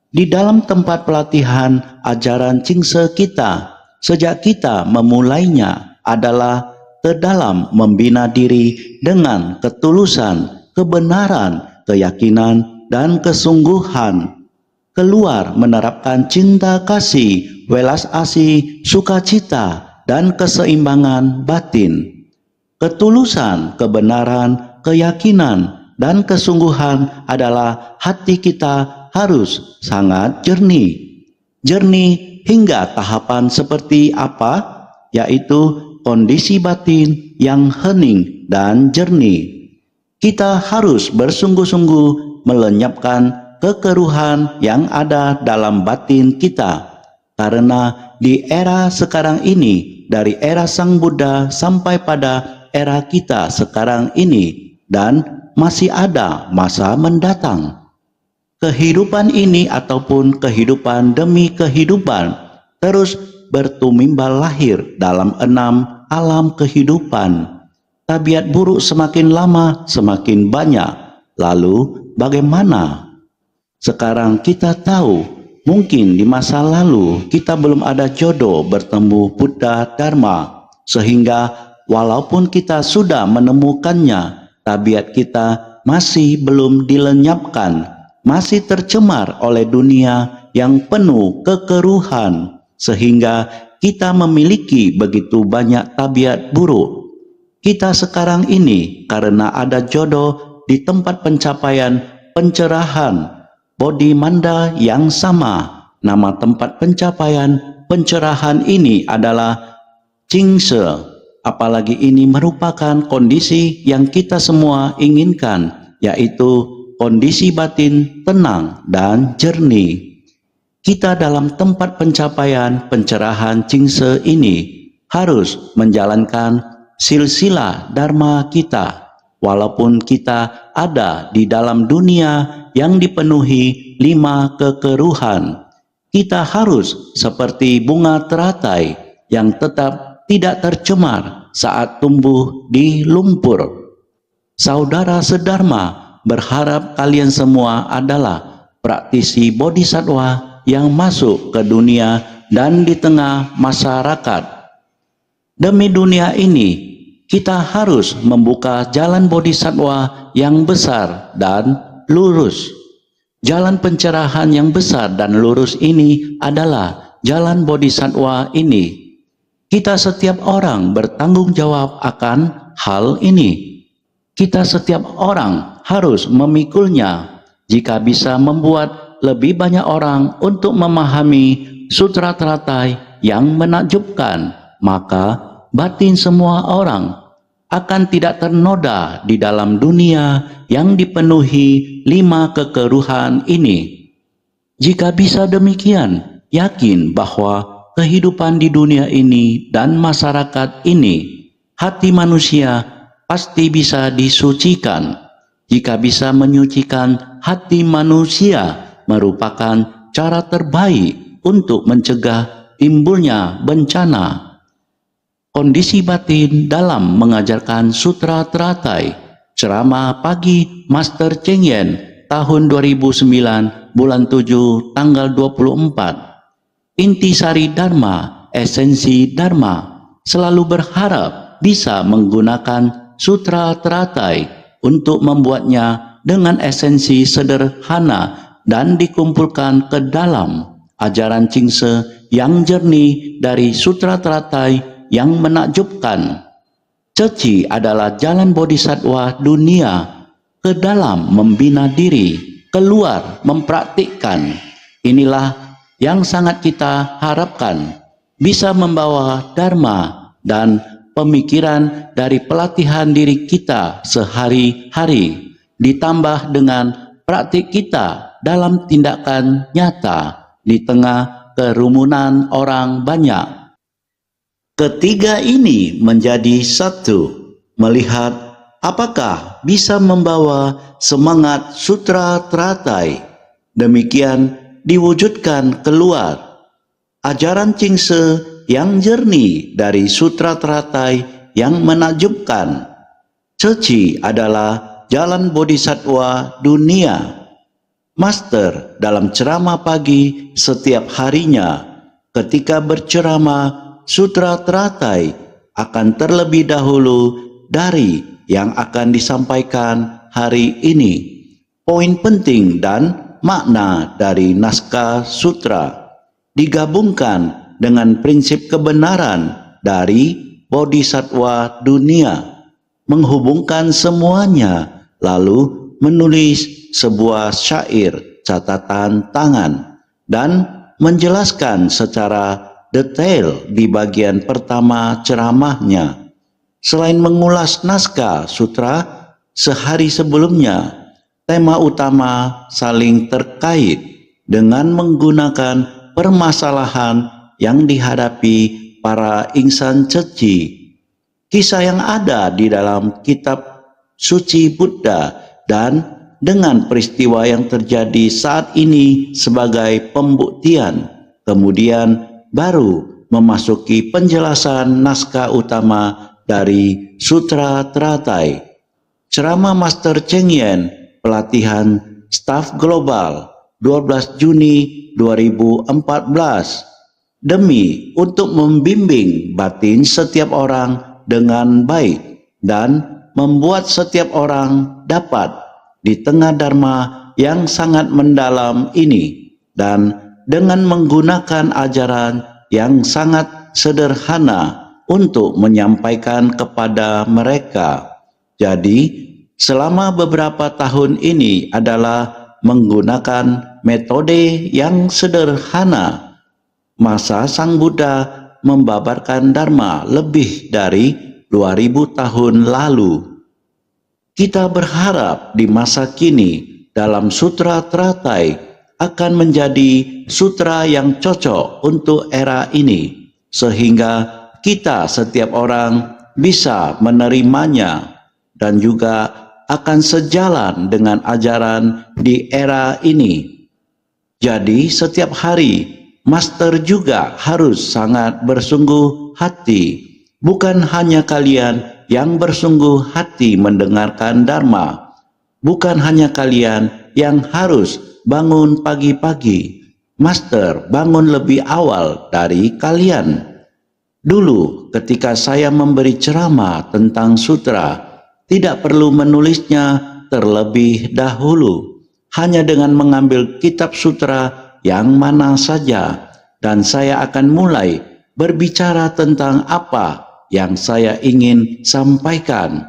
Di dalam tempat pelatihan ajaran Cingse kita, sejak kita memulainya adalah ke dalam membina diri dengan ketulusan, kebenaran, keyakinan, dan kesungguhan. Keluar menerapkan cinta kasih, welas asih, sukacita, dan keseimbangan batin. Ketulusan, kebenaran, keyakinan, dan kesungguhan adalah hati kita harus sangat jernih. Jernih hingga tahapan seperti apa? Yaitu kondisi batin yang hening dan jernih. Kita harus bersungguh-sungguh melenyapkan kekeruhan yang ada dalam batin kita. Karena di era sekarang ini, dari era Sang Buddha sampai pada era kita sekarang ini, dan masih ada masa mendatang. Kehidupan ini ataupun kehidupan demi kehidupan terus bertumimbal lahir dalam 6 alam kehidupan. Tabiat buruk semakin lama semakin banyak. Lalu bagaimana? Sekarang kita tahu, mungkin di masa lalu kita belum ada jodoh bertemu Buddha Dharma, sehingga walaupun kita sudah menemukannya, tabiat kita masih belum dilenyapkan, masih tercemar oleh dunia yang penuh kekeruhan, sehingga kita memiliki begitu banyak tabiat buruk. Kita sekarang ini karena ada jodoh di tempat pencapaian pencerahan Bodhi Manda yang sama. Nama tempat pencapaian pencerahan ini adalah Cingse. Apalagi ini merupakan kondisi yang kita semua inginkan, yaitu kondisi batin tenang dan jernih. Kita dalam tempat pencapaian pencerahan Cingse ini harus menjalankan silsilah dharma kita. Walaupun kita ada di dalam dunia yang dipenuhi 5 kekeruhan, kita harus seperti bunga teratai yang tetap tidak tercemar saat tumbuh di lumpur. Saudara sedharma, berharap kalian semua adalah praktisi bodhisattva yang masuk ke dunia dan di tengah masyarakat. Demi dunia ini, kita harus membuka jalan bodhisattva yang besar dan lurus. Jalan pencerahan yang besar dan lurus ini adalah jalan bodhisattva ini. Kita setiap orang bertanggung jawab akan hal ini. Kita setiap orang harus memikulnya. Jika bisa membuat lebih banyak orang untuk memahami Sutra Teratai yang menakjubkan, maka batin semua orang akan tidak ternoda di dalam dunia yang dipenuhi 5 kekeruhan ini. Jika bisa demikian, yakin bahwa kehidupan di dunia ini dan masyarakat ini, hati manusia pasti bisa disucikan. Jika bisa menyucikan hati manusia, merupakan cara terbaik untuk mencegah timbulnya bencana. Kondisi batin dalam mengajarkan Sutra Teratai, ceramah pagi Master Cheng Yen tahun 2009 bulan 7 tanggal 24. Intisari Dharma, esensi Dharma, selalu berharap bisa menggunakan Sutra Teratai untuk membuatnya dengan esensi sederhana dan dikumpulkan ke dalam ajaran Chingse yang jernih dari Sutra Teratai yang menakjubkan. Ceci adalah jalan bodhisattva dunia ke dalam membina diri, keluar mempraktikkan. Inilah yang sangat kita harapkan bisa membawa dharma dan pemikiran dari pelatihan diri kita sehari-hari ditambah dengan praktik kita dalam tindakan nyata di tengah kerumunan orang banyak. Ketiga ini menjadi satu, melihat apakah bisa membawa semangat Sutra Teratai. Demikian diwujudkan keluar. Ajaran Chingse yang jernih dari Sutra Teratai yang menakjubkan. Ceci adalah jalan bodhisattva dunia. Master dalam ceramah pagi setiap harinya, ketika berceramah Sutra Teratai akan terlebih dahulu dari yang akan disampaikan hari ini. Poin penting dan makna dari naskah sutra digabungkan dengan prinsip kebenaran dari bodhisattva dunia, menghubungkan semuanya, lalu menulis sebuah syair catatan tangan dan menjelaskan secara detail di bagian pertama ceramahnya. Selain mengulas naskah sutra sehari sebelumnya, tema utama saling terkait dengan menggunakan permasalahan yang dihadapi para insan ceci. Kisah yang ada di dalam kitab suci Buddha dan dengan peristiwa yang terjadi saat ini sebagai pembuktian, kemudian baru memasuki penjelasan naskah utama dari Sutra Teratai. Ceramah Master Cheng Yen, pelatihan staf global 12 Juni 2014. Demi untuk membimbing batin setiap orang dengan baik dan membuat setiap orang dapat di tengah dharma yang sangat mendalam ini dan dengan menggunakan ajaran yang sangat sederhana untuk menyampaikan kepada mereka. Jadi, selama beberapa tahun ini adalah menggunakan metode yang sederhana. Masa Sang Buddha membabarkan Dharma lebih dari 2000 tahun lalu. Kita berharap di masa kini dalam Sutra Teratai akan menjadi sutra yang cocok untuk era ini, sehingga kita setiap orang bisa menerimanya dan juga akan sejalan dengan ajaran di era ini. Jadi setiap hari Master juga harus sangat bersungguh hati, bukan hanya kalian yang bersungguh hati mendengarkan Dharma, bukan hanya kalian yang harus bangun pagi-pagi. Master bangun lebih awal dari kalian. Dulu ketika saya memberi ceramah tentang sutra, tidak perlu menulisnya terlebih dahulu. Hanya dengan mengambil kitab sutra yang mana saja, dan saya akan mulai berbicara tentang apa yang saya ingin sampaikan.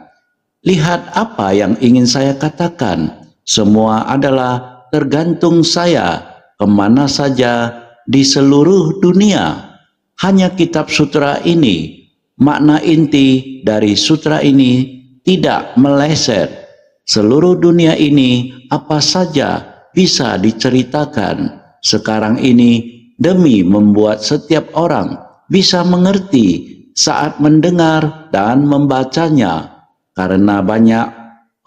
Lihat apa yang ingin saya katakan. Semua adalah tergantung saya kemana saja di seluruh dunia. Hanya kitab sutra ini, makna inti dari sutra ini tidak meleset. Seluruh dunia ini apa saja bisa diceritakan sekarang ini demi membuat setiap orang bisa mengerti saat mendengar dan membacanya, karena banyak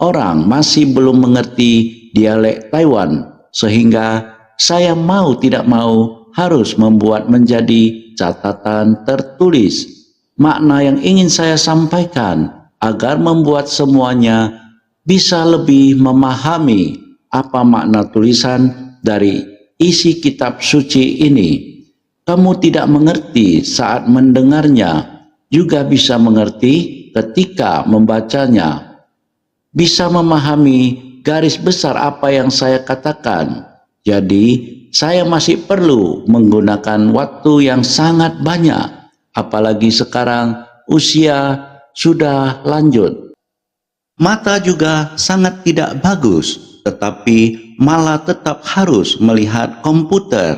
orang masih belum mengerti dialek Taiwan, sehingga saya mau tidak mau harus membuat menjadi catatan tertulis makna yang ingin saya sampaikan agar membuat semuanya bisa lebih memahami apa makna tulisan dari isi kitab suci ini. Kamu tidak mengerti saat mendengarnya, juga bisa mengerti ketika membacanya. Bisa memahami garis besar apa yang saya katakan. Jadi, saya masih perlu menggunakan waktu yang sangat banyak, apalagi sekarang usia sudah lanjut. Mata juga sangat tidak bagus, tetapi malah tetap harus melihat komputer.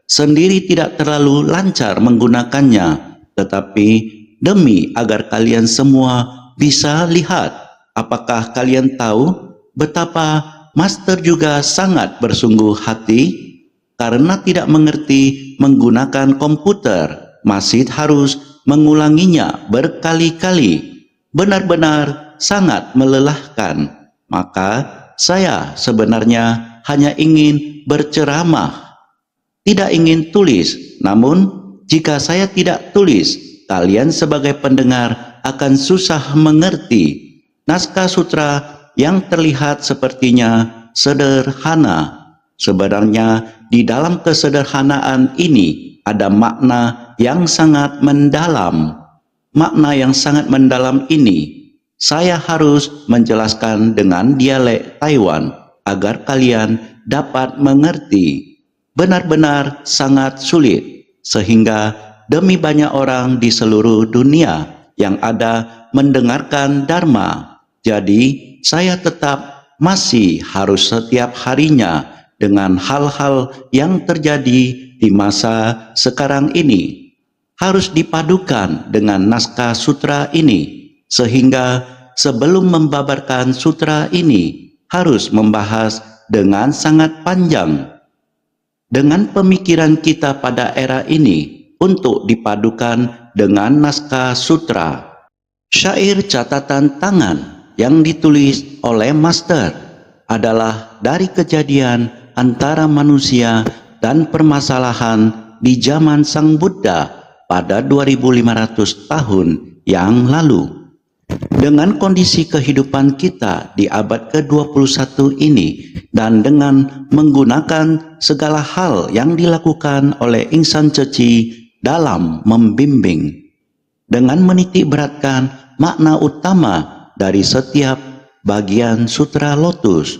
Sendiri tidak terlalu lancar menggunakannya, tetapi demi agar kalian semua bisa lihat. Apakah kalian tahu betapa Master juga sangat bersungguh hati karena tidak mengerti menggunakan komputer, masih harus mengulanginya berkali-kali. Benar-benar sangat melelahkan. Maka saya sebenarnya hanya ingin berceramah, tidak ingin tulis. Namun jika saya tidak tulis, kalian sebagai pendengar akan susah mengerti. Naskah sutra yang terlihat sepertinya sederhana, sebenarnya di dalam kesederhanaan ini ada makna yang sangat mendalam. Makna yang sangat mendalam ini saya harus menjelaskan dengan dialek Taiwan agar kalian dapat mengerti. Benar-benar sangat sulit, sehingga demi banyak orang di seluruh dunia yang ada mendengarkan Dharma. Jadi saya tetap masih harus setiap harinya dengan hal-hal yang terjadi di masa sekarang ini harus dipadukan dengan naskah sutra ini, sehingga sebelum membabarkan sutra ini harus membahas dengan sangat panjang dengan pemikiran kita pada era ini untuk dipadukan dengan naskah sutra. Syair catatan tangan yang ditulis oleh Master adalah dari kejadian antara manusia dan permasalahan di zaman Sang Buddha pada 2500 tahun yang lalu. Dengan kondisi kehidupan kita di abad ke-21 ini dan dengan menggunakan segala hal yang dilakukan oleh insan ceci dalam membimbing, dengan menitik beratkan makna utama dari setiap bagian sutra lotus,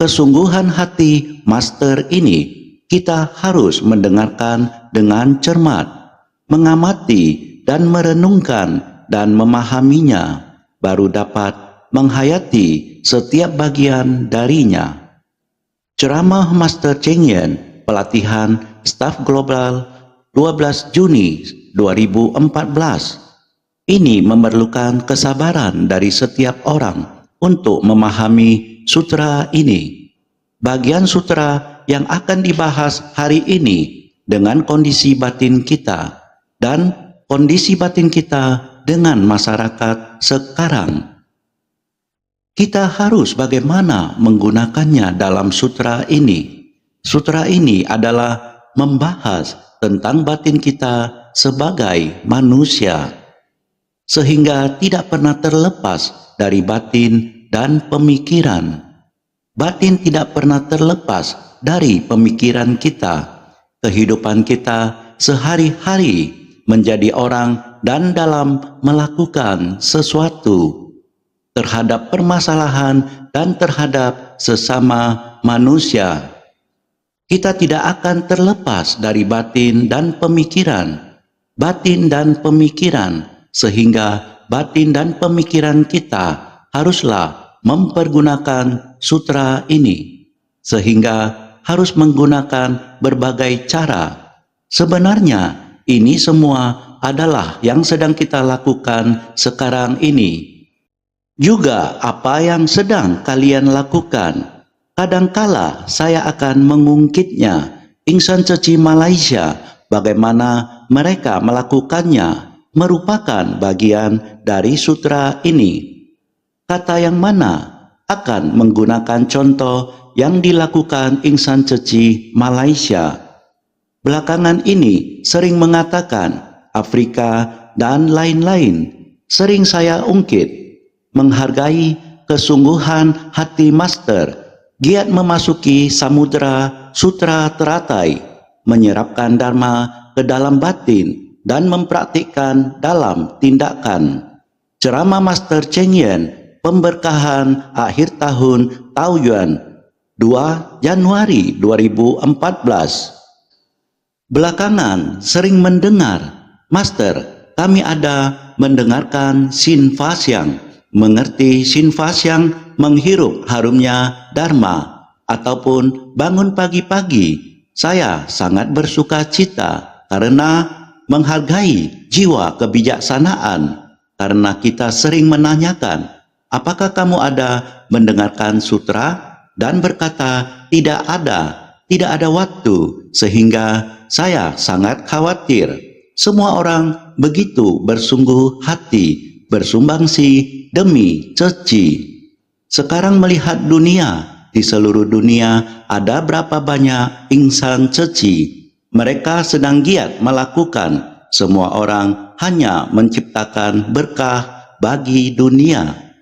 kesungguhan hati Master ini kita harus mendengarkan dengan cermat, mengamati dan merenungkan dan memahaminya, baru dapat menghayati setiap bagian darinya. Ceramah Master Cheng Yen, pelatihan staf global 12 Juni 2014. Ini memerlukan kesabaran dari setiap orang untuk memahami sutra ini. Bagian sutra yang akan dibahas hari ini dengan kondisi batin kita dan kondisi batin kita dengan masyarakat sekarang. Kita harus bagaimana menggunakannya dalam sutra ini. Sutra ini adalah membahas tentang batin kita sebagai manusia, sehingga tidak pernah terlepas dari batin dan pemikiran. Batin tidak pernah terlepas dari pemikiran kita. Kehidupan kita sehari-hari menjadi orang dan dalam melakukan sesuatu terhadap permasalahan dan terhadap sesama manusia. Kita tidak akan terlepas dari batin dan pemikiran. Batin dan pemikiran, sehingga batin dan pemikiran kita haruslah mempergunakan sutra ini, sehingga harus menggunakan berbagai cara. Sebenarnya Ini semua adalah yang sedang kita lakukan sekarang ini. Juga apa yang sedang kalian lakukan. Kadangkala saya akan mengungkitnya. Insan Ceci Malaysia, bagaimana mereka melakukannya, merupakan bagian dari sutra ini. Kata yang mana akan menggunakan contoh yang dilakukan insan Ceci Malaysia. Belakangan ini sering mengatakan Afrika dan lain-lain. Sering saya ungkit, menghargai kesungguhan hati master, giat memasuki samudera sutra teratai, menyerapkan dharma ke dalam batin dan mempraktikkan dalam tindakan. Ceramah Master Cheng Yen, pemberkahan akhir tahun Taoyuan 2 Januari 2014. Belakangan sering mendengar, Master, kami ada mendengarkan Sin Fa Siang, mengerti Sin Fa Siang menghirup harumnya Dharma, ataupun bangun pagi-pagi. Saya sangat bersuka cita karena menghargai jiwa kebijaksanaan, karena kita sering menanyakan, apakah kamu ada mendengarkan sutra? Dan berkata, tidak ada waktu, sehingga saya sangat khawatir. Semua orang begitu bersungguh hati, bersumbangsi demi Ceci. Sekarang melihat dunia, di seluruh dunia ada berapa banyak insan Ceci. Mereka sedang giat melakukan, semua orang hanya menciptakan berkah bagi dunia.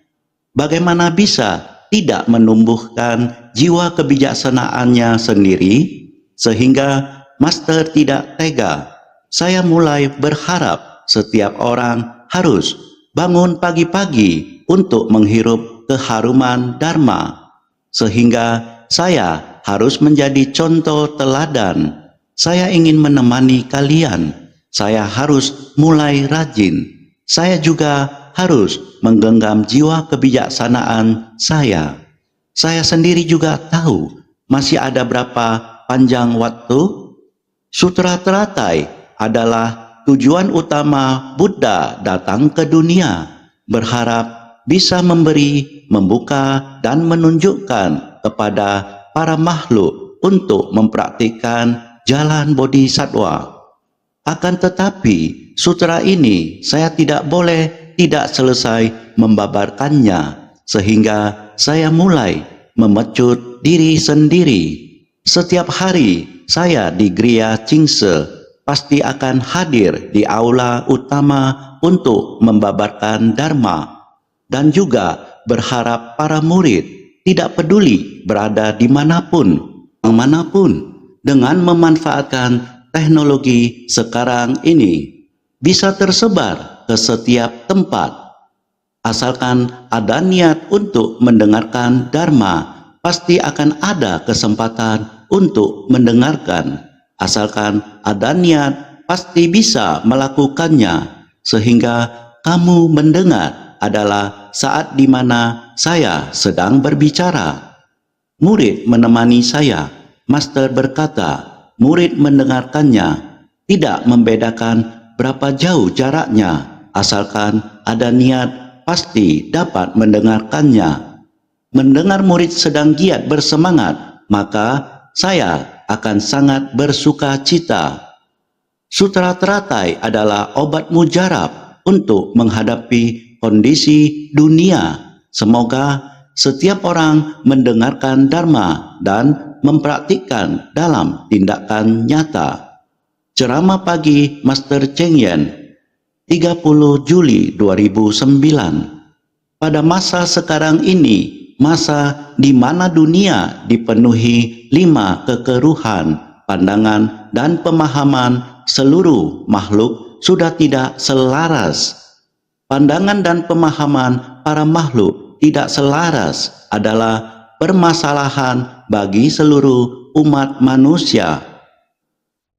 Bagaimana bisa tidak menumbuhkan jiwa kebijaksanaannya sendiri, sehingga Master tidak tega. Saya mulai berharap setiap orang harus bangun pagi-pagi untuk menghirup keharuman Dharma, sehingga saya harus menjadi contoh teladan. Saya ingin menemani kalian. Saya harus mulai rajin. Saya juga harus menggenggam jiwa kebijaksanaan saya. Saya sendiri juga tahu masih ada berapa panjang waktu. Sutra teratai adalah tujuan utama Buddha datang ke dunia, berharap bisa memberi, membuka, dan menunjukkan kepada para makhluk untuk mempraktikkan jalan bodhisattva. Akan tetapi, sutra ini saya tidak boleh tidak selesai membabarkannya, sehingga saya mulai memecut diri sendiri. Setiap hari saya di Gria Chingse pasti akan hadir di aula utama untuk membabarkan Dharma, dan juga berharap para murid tidak peduli berada dimanapun, dengan memanfaatkan teknologi sekarang ini, bisa tersebar ke setiap tempat. Asalkan ada niat untuk mendengarkan Dharma, pasti akan ada kesempatan untuk mendengarkan. Asalkan ada niat, pasti bisa melakukannya. Sehingga kamu mendengar adalah saat di mana saya sedang berbicara. Murid menemani saya. Master berkata, murid mendengarkannya, tidak membedakan berapa jauh jaraknya, asalkan ada niat pasti dapat mendengarkannya. Mendengar murid sedang giat bersemangat, maka saya akan sangat bersuka cita. Sutra teratai adalah obat mujarab untuk menghadapi kondisi dunia. Semoga setiap orang mendengarkan Dharma dan mempraktikkan dalam tindakan nyata. Ceramah pagi Master Cheng Yen, 30 Juli 2009. Pada masa sekarang ini, masa di mana dunia dipenuhi 5 kekeruhan, pandangan dan pemahaman seluruh makhluk sudah tidak selaras. Pandangan dan pemahaman para makhluk tidak selaras adalah permasalahan bagi seluruh umat manusia.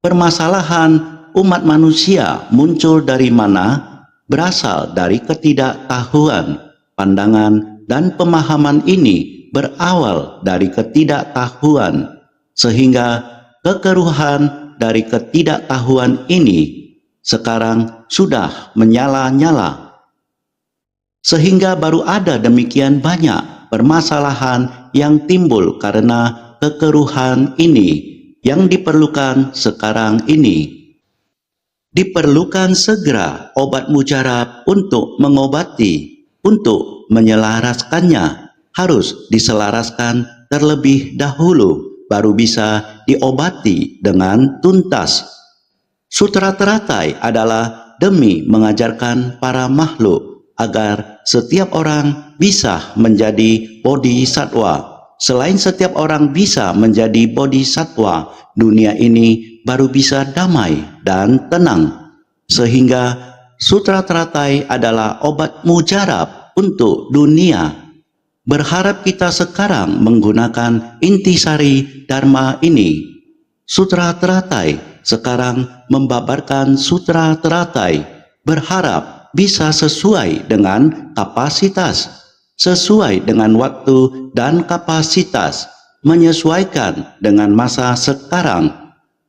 Permasalahan umat manusia muncul dari mana? Berasal dari ketidaktahuan. Pandangan dan pemahaman ini berawal dari ketidaktahuan, sehingga kekeruhan dari ketidaktahuan ini sekarang sudah menyala-nyala. Sehingga baru ada demikian banyak permasalahan yang timbul karena kekeruhan ini yang diperlukan sekarang ini. Diperlukan segera obat mujarab untuk mengobati, untuk menyelaraskannya. Harus diselaraskan terlebih dahulu, baru bisa diobati dengan tuntas. Sutra teratai adalah demi mengajarkan para makhluk agar setiap orang bisa menjadi bodhisatwa. Selain setiap orang bisa menjadi bodhisatwa, dunia ini baru bisa damai dan tenang. Sehingga sutra teratai adalah obat mujarab untuk dunia. Berharap kita sekarang menggunakan intisari dharma ini. Sutra teratai sekarang membabarkan sutra teratai, berharap bisa sesuai dengan kapasitas, sesuai dengan waktu dan kapasitas, menyesuaikan dengan masa sekarang.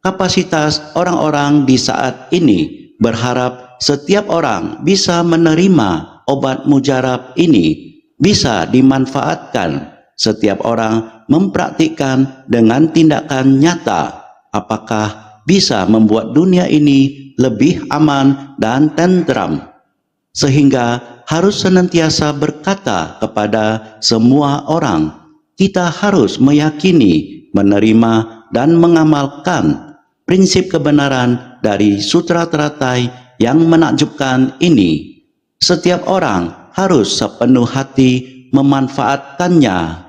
Kapasitas orang-orang di saat ini berharap setiap orang bisa menerima obat mujarab ini, bisa dimanfaatkan. Setiap orang mempraktikkan dengan tindakan nyata, apakah bisa membuat dunia ini lebih aman dan tentram. Sehingga harus senantiasa berkata kepada semua orang, kita harus meyakini, menerima, dan mengamalkan prinsip kebenaran dari sutra teratai yang menakjubkan ini. Setiap orang harus sepenuh hati memanfaatkannya.